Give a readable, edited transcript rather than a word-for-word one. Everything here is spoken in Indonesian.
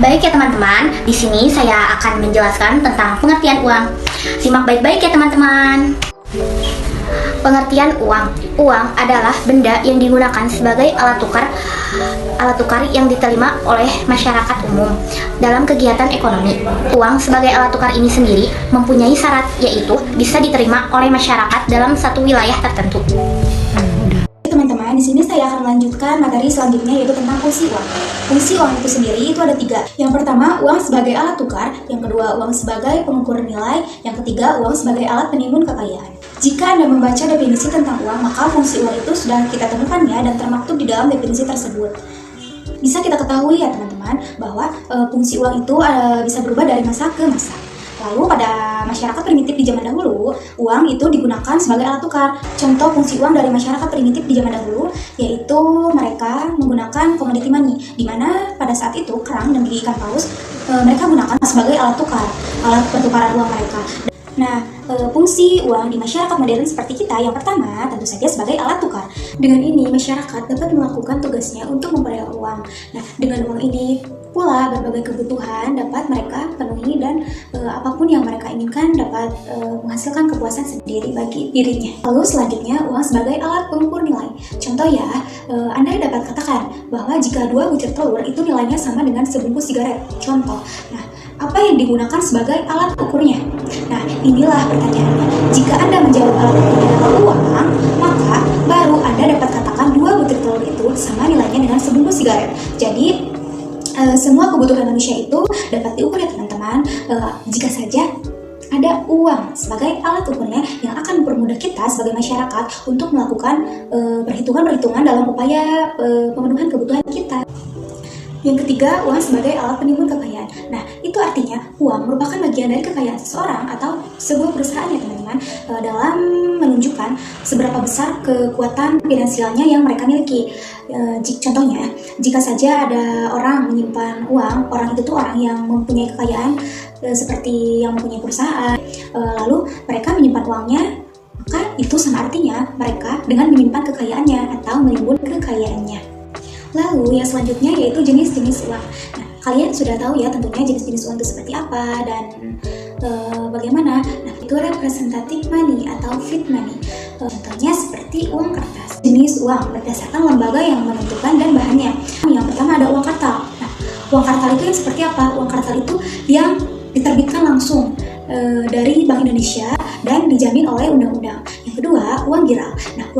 Baik ya teman-teman, di sini saya akan menjelaskan tentang pengertian uang. Simak baik-baik ya teman-teman. Pengertian uang. Uang adalah benda yang digunakan sebagai alat tukar yang diterima oleh masyarakat umum dalam kegiatan ekonomi. Uang sebagai alat tukar ini sendiri mempunyai syarat, yaitu bisa diterima oleh masyarakat dalam satu wilayah tertentu. Teman-teman, di sini saya akan melanjutkan materi selanjutnya, yaitu tentang fungsi uang. Fungsi uang itu sendiri itu ada 3. Yang pertama, uang sebagai alat tukar. Yang kedua, uang sebagai pengukur nilai. Yang ketiga, uang sebagai alat penimbun kekayaan. Jika Anda membaca definisi tentang uang, maka fungsi uang itu sudah kita temukannya dan termaktub di dalam definisi tersebut. Bisa kita ketahui ya teman-teman, bahwa fungsi uang itu bisa berubah dari masa ke masa. Lalu pada masyarakat primitif di zaman dahulu, uang itu digunakan sebagai alat tukar. Contoh fungsi uang dari masyarakat primitif di zaman dahulu, yaitu mereka menggunakan commodity money, di mana pada saat itu kerang dan gigi ikan paus mereka gunakan sebagai alat tukar, alat pertukaran uang mereka. Nah, fungsi uang di masyarakat modern seperti kita, yang pertama tentu saja sebagai alat tukar. Dengan ini, masyarakat dapat melakukan tugasnya untuk memperoleh uang. Nah, dengan uang ini pula berbagai kebutuhan dapat mereka penuhi dan apapun yang mereka inginkan dapat menghasilkan kepuasan sendiri bagi dirinya. Lalu selanjutnya, uang sebagai alat pengukur nilai. Contoh ya, Anda dapat katakan bahwa jika 2 butir telur itu nilainya sama dengan sebungkus sigaret. Contoh. Nah, apa yang digunakan sebagai alat ukurnya? Nah, inilah pertanyaannya. Jika Anda menjawab alat ukurnya adalah uang, maka baru Anda dapat katakan 2 butir telur itu sama nilainya dengan sebungkus sigaret. Jadi, semua kebutuhan manusia itu dapat diukur ya teman-teman, jika saja ada uang sebagai alat ukurnya yang akan mempermudah kita sebagai masyarakat untuk melakukan perhitungan-perhitungan dalam upaya pemenuhan kebutuhan kita. Yang ketiga, uang sebagai alat penimbun kekayaan. Nah, itu artinya uang merupakan bagian dari kekayaan seseorang atau sebuah perusahaan ya teman-teman, dalam menunjukkan seberapa besar kekuatan finansialnya yang mereka miliki. Contohnya, jika saja ada orang menyimpan uang, orang itu tuh orang yang mempunyai kekayaan seperti yang mempunyai perusahaan, lalu mereka menyimpan uangnya, maka itu sama artinya mereka dengan menyimpan kekayaannya atau menimbun kekayaannya. Lalu yang selanjutnya yaitu jenis-jenis uang. Nah, kalian sudah tahu ya tentunya jenis-jenis uang itu seperti apa dan bagaimana. Nah, itu representative money atau fiat money. Contohnya seperti uang kertas. Jenis uang berdasarkan lembaga yang menentukan dan bahannya. Yang pertama ada uang kartal. Nah, uang kartal itu yang seperti apa? Uang kartal itu yang diterbitkan langsung dari Bank Indonesia dan dijamin oleh undang-undang. Yang kedua, uang giral. Nah,